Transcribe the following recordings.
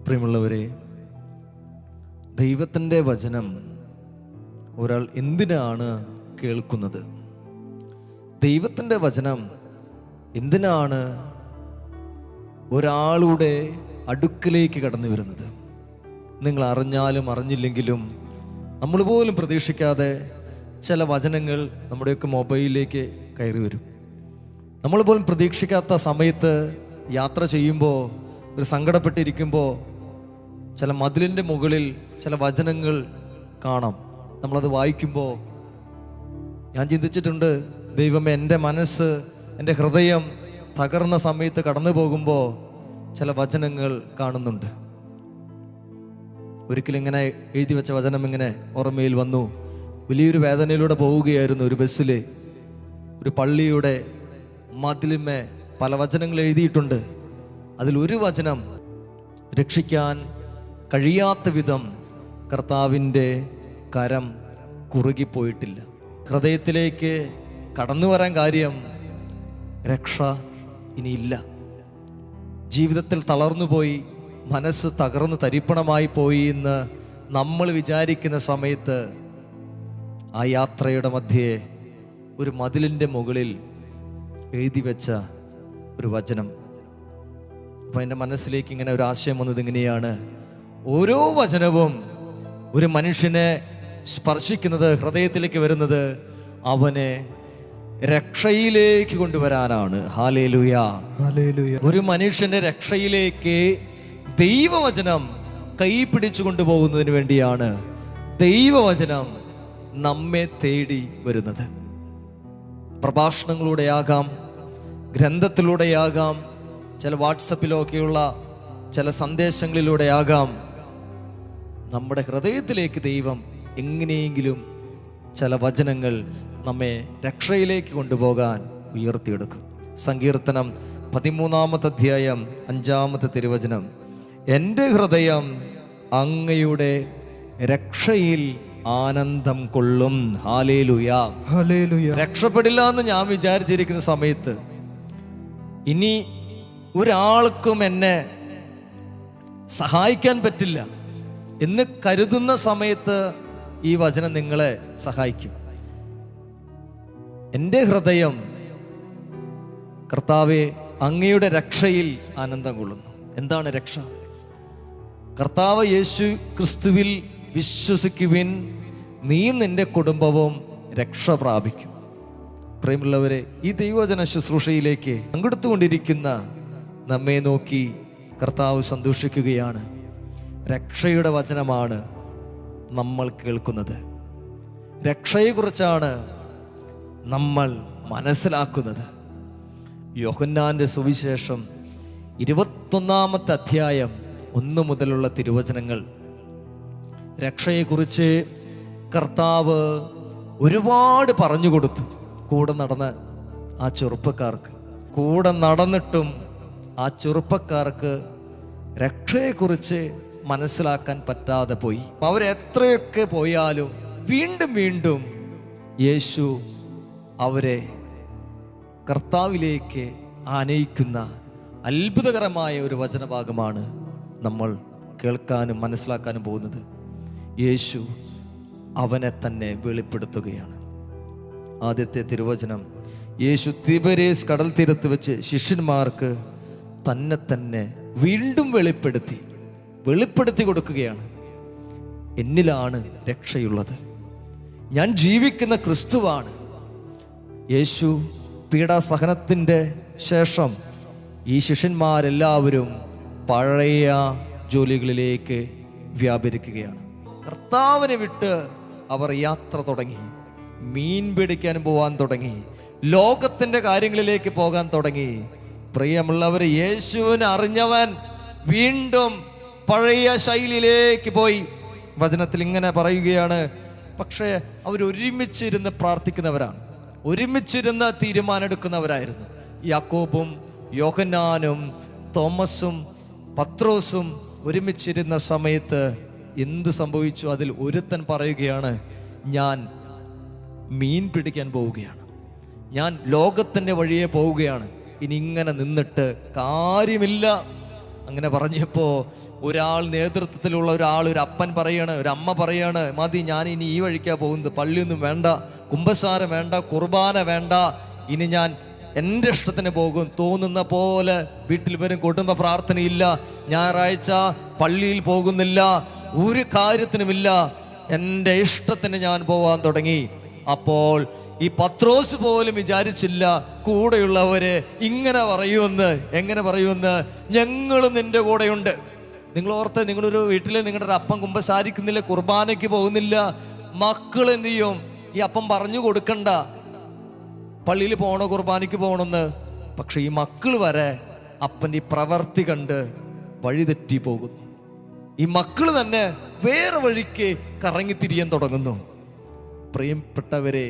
പ്രിയമുള്ളവരെ, ദൈവത്തിൻ്റെ വചനം ഒരാൾ എന്തിനാണ് കേൾക്കുന്നത്? ദൈവത്തിൻ്റെ വചനം എന്തിനാണ് ഒരാളുടെ അടുക്കിലേക്ക് കടന്നു വരുന്നത്? നിങ്ങൾ അറിഞ്ഞാലും അറിഞ്ഞില്ലെങ്കിലും നമ്മൾ പോലും പ്രതീക്ഷിക്കാതെ ചില വചനങ്ങൾ നമ്മുടെയൊക്കെ മൊബൈലിലേക്ക് കയറി വരും. നമ്മൾ പോലും പ്രതീക്ഷിക്കാത്ത സമയത്ത് യാത്ര ചെയ്യുമ്പോൾ, ഒരു സങ്കടപ്പെട്ടിരിക്കുമ്പോൾ ചില മതിലിൻ്റെ മുകളിൽ ചില വചനങ്ങൾ കാണാം. നമ്മളത് വായിക്കുമ്പോൾ ഞാൻ ചിന്തിച്ചിട്ടുണ്ട്, ദൈവമേ, എൻ്റെ മനസ്സ്, എൻ്റെ ഹൃദയം തകർന്ന സമയത്ത് കടന്നു പോകുമ്പോൾ ചില വചനങ്ങൾ കാണുന്നുണ്ട്. ഒരിക്കലും ഇങ്ങനെ എഴുതി വെച്ച വചനം ഇങ്ങനെ ഓർമ്മയിൽ വന്നു. വലിയൊരു വേദനയിലൂടെ പോവുകയായിരുന്നു. ഒരു ബസ്സിൽ ഒരു പള്ളിയുടെ മതിലിന്മേ പല വചനങ്ങൾ എഴുതിയിട്ടുണ്ട്. അതിലൊരു വചനം, രക്ഷിക്കാൻ കഴിയാത്ത വിധം കർത്താവിൻ്റെ കരം കുറുകിപ്പോയിട്ടില്ല. ഹൃദയത്തിലേക്ക് കടന്നു വരാൻ കാര്യം, രക്ഷ ഇനിയില്ല. ജീവിതത്തിൽ തളർന്നുപോയി, മനസ്സ് തകർന്ന് തരിപ്പണമായി പോയി എന്ന് നമ്മൾ വിചാരിക്കുന്ന സമയത്ത് ആ യാത്രയുടെ മധ്യേ ഒരു മതിലിൻ്റെ മുകളിൽ എഴുതി വെച്ച ഒരു വചനം. അപ്പം എൻ്റെ മനസ്സിലേക്ക് ഇങ്ങനെ ഒരു ആശയം വന്നത് ഇങ്ങനെയാണ്: ഓരോ വചനവും ഒരു മനുഷ്യനെ സ്പർശിക്കുന്നത്, ഹൃദയത്തിലേക്ക് വരുന്നത് അവനെ രക്ഷയിലേക്ക് കൊണ്ടുവരാനാണ്. Hallelujah, hallelujah. ഒരു മനുഷ്യന്റെ രക്ഷയിലേക്ക് ദൈവവചനം കൈ പിടിച്ചു കൊണ്ടുപോകുന്നതിന് വേണ്ടിയാണ് ദൈവവചനം നമ്മെ തേടി വരുന്നത്. പ്രഭാഷണങ്ങളിലൂടെയാകാം, ഗ്രന്ഥത്തിലൂടെയാകാം, ചില വാട്സപ്പിലൊക്കെയുള്ള ചില സന്ദേശങ്ങളിലൂടെയാകാം, നമ്മുടെ ഹൃദയത്തിലേക്ക് ദൈവം എങ്ങനെയെങ്കിലും ചില വചനങ്ങൾ നമ്മെ രക്ഷയിലേക്ക് കൊണ്ടുപോകാൻ ഉയർത്തിയെടുക്കും. സങ്കീർത്തനം 13-ാമത്തെ അധ്യായം 5-ാമത്തെ തിരുവചനം: എൻ്റെ ഹൃദയം അങ്ങയുടെ രക്ഷയിൽ ആനന്ദം കൊള്ളും. Hallelujah, hallelujah. രക്ഷപ്പെടില്ല എന്ന് ഞാൻ വിചാരിച്ചിരിക്കുന്ന സമയത്ത്, ഇനി ഒരാൾക്കും എന്നെ സഹായിക്കാൻ പറ്റില്ല എന്ന് കരുതുന്ന സമയത്ത് ഈ വചനം നിങ്ങളെ സഹായിക്കും. എൻ്റെ ഹൃദയം കർത്താവേ അങ്ങയുടെ രക്ഷയിൽ ആനന്ദം കൊള്ളുന്നു. എന്താണ് രക്ഷ? കർത്താവ് യേശു ക്രിസ്തുവിൽ വിശ്വസിക്കുവിൻ, നീയും നിന്റെ കുടുംബവും രക്ഷ പ്രാപിക്കും. പ്രിയമുള്ളവരെ, ഈ ദൈവവചന ശുശ്രൂഷയിലേക്ക് പങ്കെടുത്തുകൊണ്ടിരിക്കുന്ന നമ്മെ നോക്കി കർത്താവ് സന്തോഷിക്കുകയാണ്. രക്ഷയുടെ വചനമാണ് നമ്മൾ കേൾക്കുന്നത്. രക്ഷയെക്കുറിച്ചാണ് നമ്മൾ മനസ്സിലാക്കുന്നത്. യോഹന്നാന്റെ സുവിശേഷം 21-ാമത്തെ അധ്യായം 1 മുതലുള്ള തിരുവചനങ്ങൾ. രക്ഷയെക്കുറിച്ച് കർത്താവ് ഒരുപാട് പറഞ്ഞു കൊടുത്തു. കൂടെ നടന്ന ആ ചെറുപ്പക്കാർക്ക്, കൂടെ നടന്നിട്ടും ആ ചെറുപ്പക്കാർക്ക് രക്ഷയെക്കുറിച്ച് മനസ്സിലാക്കാൻ പറ്റാതെ പോയി. അവരെത്രയൊക്കെ പോയാലും വീണ്ടും വീണ്ടും യേശു അവരെ കർത്താവിലേക്ക് ആനയിക്കുന്ന അത്ഭുതകരമായ ഒരു വചനഭാഗമാണ് നമ്മൾ കേൾക്കാനും മനസ്സിലാക്കാനും പോകുന്നത്. യേശു അവനെ തന്നെ വെളിപ്പെടുത്തുകയാണ്. ആദ്യത്തെ തിരുവചനം, യേശു തിബേരിയസ് കടൽ തീരത്ത് വെച്ച് ശിഷ്യന്മാർക്ക് തന്നെ തന്നെ വീണ്ടും വെളിപ്പെടുത്തി കൊടുക്കുകയാണ്. എന്നിലാണ് രക്ഷയുള്ളത്, ഞാൻ ജീവിക്കുന്ന ക്രിസ്തുവാണ്. യേശു പീഡാസഹനത്തിൻ്റെ ശേഷം ഈ ശിഷ്യന്മാരെല്ലാവരും പഴയ ജോലികളിലേക്ക് വ്യാപരിക്കുകയാണ്. കർത്താവിനെ വിട്ട് അവർ യാത്ര തുടങ്ങി, മീൻ പിടിക്കാൻ പോകാൻ തുടങ്ങി, ലോകത്തിൻ്റെ കാര്യങ്ങളിലേക്ക് പോകാൻ തുടങ്ങി. പ്രിയമുള്ളവർ, യേശുവിനെ അറിഞ്ഞവൻ വീണ്ടും പഴയ ശൈലിയിലേക്ക് പോയി. വചനത്തിൽ ഇങ്ങനെ പറയുകയാണ്, പക്ഷേ അവരൊരുമിച്ചിരുന്ന് പ്രാർത്ഥിക്കുന്നവരാണ്, ഒരുമിച്ചിരുന്ന് തീരുമാനമെടുക്കുന്നവരായിരുന്നു. യാക്കോബും യോഹന്നാനും തോമസും പത്രോസും ഒരുമിച്ചിരുന്ന സമയത്ത് എന്തു സംഭവിച്ചു? അതിൽ ഒരുത്തൻ പറയുകയാണ്, ഞാൻ മീൻ പിടിക്കാൻ പോവുകയാണ്, ഞാൻ ലോകത്തിൻ്റെ വഴിയെ പോവുകയാണ്, ഇനി ഇങ്ങനെ നിന്നിട്ട് കാര്യമില്ല. അങ്ങനെ പറഞ്ഞപ്പോ ഒരാൾ, നേതൃത്വത്തിലുള്ള ഒരാൾ, ഒരു അപ്പൻ പറയാണ്, ഒരു അമ്മ പറയാണ്, മതി, ഞാൻ ഇനി ഈ വഴിക്കാ പോകുന്നത്, പള്ളിയൊന്നും വേണ്ട, കുമ്പസാരം വേണ്ട, കുർബാന വേണ്ട, ഇനി ഞാൻ എൻ്റെ ഇഷ്ടത്തിന് പോകും, തോന്നുന്ന പോലെ വീട്ടിൽ വരും, കുടുംബ പ്രാർത്ഥനയില്ല, ഞായറാഴ്ച പള്ളിയിൽ പോകുന്നില്ല, ഒരു കാര്യത്തിനുമില്ല, എൻ്റെ ഇഷ്ടത്തിന് ഞാൻ പോവാൻ തുടങ്ങി. അപ്പോൾ ഈ പത്രോസ് പോലും വിചാരിച്ചില്ല കൂടെയുള്ളവര് ഇങ്ങനെ പറയുമെന്ന്. എങ്ങനെ പറയുമെന്ന്? ഞങ്ങളും നിന്റെ കൂടെയുണ്ട്. നിങ്ങൾ ഓർത്ത്, നിങ്ങളൊരു വീട്ടിൽ നിങ്ങളുടെ ഒരു അപ്പം കുമ്പസാരിക്കുന്നില്ല, കുർബാനയ്ക്ക് പോകുന്നില്ല, മക്കൾ എന്ത് ചെയ്യും? ഈ അപ്പം പറഞ്ഞു കൊടുക്കണ്ട, പള്ളിയിൽ പോകണോ കുർബാനയ്ക്ക് പോകണമെന്ന്. പക്ഷെ ഈ മക്കൾ വരെ അപ്പൻ്റെ ഈ പ്രവർത്തി കണ്ട് വഴിതെറ്റി പോകുന്നു. ഈ മക്കൾ തന്നെ വേറെ വഴിക്ക് കറങ്ങിത്തിരിയാൻ തുടങ്ങുന്നു. പ്രിയപ്പെട്ടവരെ,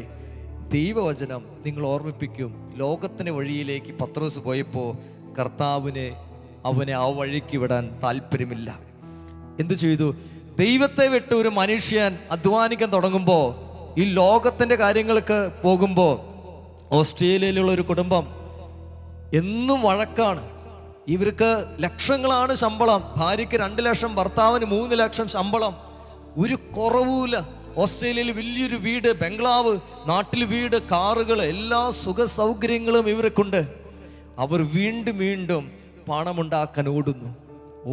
ദൈവവചനം നിങ്ങൾ ഓർമ്മിപ്പിക്കും. ലോകത്തിന്റെ വഴിയിലേക്ക് പത്രോസ് പോയപ്പോൾ കർത്താവിന് അവനെ ആ വഴിക്ക് വിടാൻ താല്പര്യമില്ല. എന്തു ചെയ്തു? ദൈവത്തെ വിട്ട് ഒരു മനുഷ്യൻ അധ്വാനിക്കാൻ തുടങ്ങുമ്പോൾ, ഈ ലോകത്തിന്റെ കാര്യങ്ങൾക്ക് പോകുമ്പോൾ, ഓസ്ട്രേലിയയിലുള്ള ഒരു കുടുംബം എന്നും വഴക്കാണ്. ഇവർക്ക് ലക്ഷങ്ങളാണ് ശമ്പളം. ഭാര്യയ്ക്ക് 2 ലക്ഷം, ഭർത്താവിന് 3 ലക്ഷം ശമ്പളം. ഒരു കുറവുമില്ല. ഓസ്ട്രേലിയയിൽ വലിയൊരു വീട്, ബംഗ്ലാവ്, നാട്ടിൽ വീട്, കാറുകൾ, എല്ലാ സുഖ സൗകര്യങ്ങളും ഇവർക്കുണ്ട്. അവർ വീണ്ടും വീണ്ടും പണമുണ്ടാക്കാൻ ഓടുന്നു.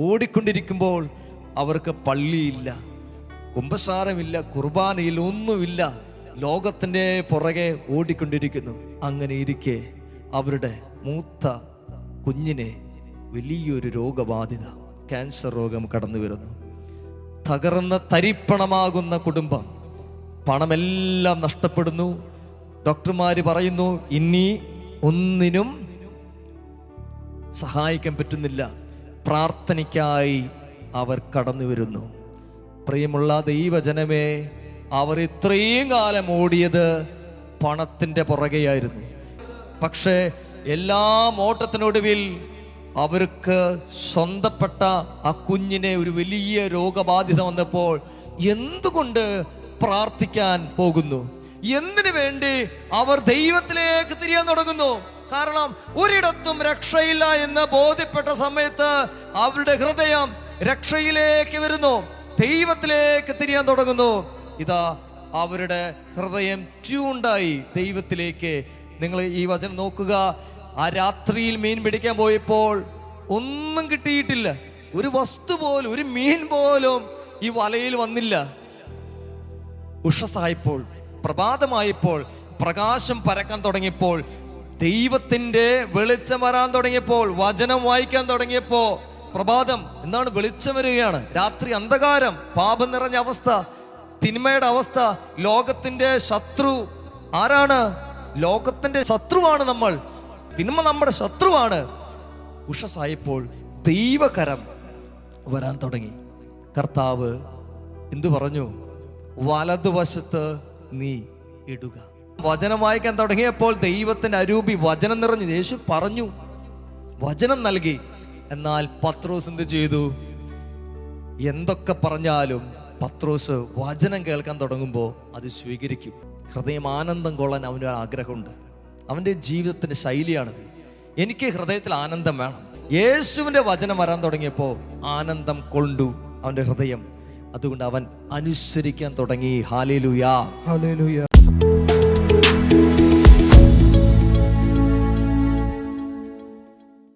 ഓടിക്കൊണ്ടിരിക്കുമ്പോൾ അവർക്ക് പള്ളിയില്ല, കുമ്പസാരമില്ല, കുർബാനയില്ല, ഒന്നുമില്ല. ലോകത്തിൻ്റെ പുറകെ ഓടിക്കൊണ്ടിരിക്കുന്നു. അങ്ങനെ ഇരിക്കെ അവരുടെ മൂത്ത കുഞ്ഞിനെ വലിയൊരു രോഗബാധിത, ക്യാൻസർ രോഗം കടന്നു വരുന്നു. തകർന്ന തരിപ്പണമാകുന്ന കുടുംബം, പണമെല്ലാം നഷ്ടപ്പെടുന്നു. ഡോക്ടർമാര് പറയുന്നു ഇനി ഒന്നിനും സഹായിക്കാൻ പറ്റുന്നില്ല. പ്രാർത്ഥനയ്ക്കായി അവർ കടന്നു വരുന്നു. പ്രിയമുള്ള ദൈവജനമേ, അവർ ഇത്രയും കാലം ഓടിയത് പണത്തിൻ്റെ പുറകെയായിരുന്നു. പക്ഷേ എല്ലാം ഓട്ടത്തിനൊടുവിൽ അവർക്ക് സ്വന്തപ്പെട്ട ആ കുഞ്ഞിനെ ഒരു വലിയ രോഗബാധിത വന്നപ്പോൾ എന്തുകൊണ്ട് പ്രാർത്ഥിക്കാൻ പോകുന്നു? എന്തിനു വേണ്ടി അവർ ദൈവത്തിലേക്ക് തിരിയാൻ തുടങ്ങുന്നു? കാരണം ഒരിടത്തും രക്ഷയില്ല എന്ന് ബോധ്യപ്പെട്ട സമയത്ത് അവരുടെ ഹൃദയം രക്ഷയിലേക്ക് വരുന്നു, ദൈവത്തിലേക്ക് തിരിയാൻ തുടങ്ങുന്നു. ഇതാ അവരുടെ ഹൃദയം ട്യൂണ്ടായി ദൈവത്തിലേക്ക്. നിങ്ങൾ ഈ വചനം നോക്കുക. ആ രാത്രിയിൽ മീൻ പിടിക്കാൻ പോയപ്പോൾ ഒന്നും കിട്ടിയിട്ടില്ല. ഒരു വസ്തു പോലും, ഒരു മീൻ പോലും ഈ വലയിൽ വന്നില്ല. ഉഷസ്സായപ്പോൾ, പ്രഭാതമായപ്പോൾ, പ്രകാശം പരക്കാൻ തുടങ്ങിയപ്പോൾ, ദൈവത്തിന്റെ വെളിച്ചം വരാൻ തുടങ്ങിയപ്പോൾ, വചനം വായിക്കാൻ തുടങ്ങിയപ്പോ, പ്രഭാതം എന്താണ്? വെളിച്ചം വരികയാണ്. രാത്രി അന്ധകാരം, പാപം നിറഞ്ഞ അവസ്ഥ, തിന്മയുടെ അവസ്ഥ. ലോകത്തിന്റെ ശത്രു ആരാണ്? ലോകത്തിന്റെ ശത്രുവാണ് നമ്മൾ. തിന്മ നമ്മുടെ ശത്രുവാണ്. ഉഷസ്സായപ്പോൾ ദൈവകരം വരാൻ തുടങ്ങി. കർത്താവ് എന്തു പറഞ്ഞു? വലതുവശത്ത് നീ ഇടുക. വചനം വായിക്കാൻ തുടങ്ങിയപ്പോൾ ദൈവത്തിന്റെ അരൂപി വചനം നിറഞ്ഞു. യേശു പറഞ്ഞു, വചനം നൽകി. എന്നാൽ പത്രോസ് എന്ത് ചെയ്തു? എന്തൊക്കെ പറഞ്ഞാലും പത്രോസ് വചനം കേൾക്കാൻ തുടങ്ങുമ്പോൾ അത് സ്വീകരിക്കും. ഹൃദയം ആനന്ദം കൊള്ളാൻ അവന് ആഗ്രഹമുണ്ട്. അവൻ്റെ ജീവിതത്തിൻ്റെ ശൈലിയാണത്. എനിക്ക് ഹൃദയത്തിൽ ആനന്ദം വേണം. യേശുവിൻ്റെ വചനം വരാൻ തുടങ്ങിയപ്പോൾ ആനന്ദം കൊണ്ടു അവൻ്റെ ഹൃദയം. അതുകൊണ്ട് അവൻ അനുസരിക്കാൻ തുടങ്ങി. Hallelujah, hallelujah.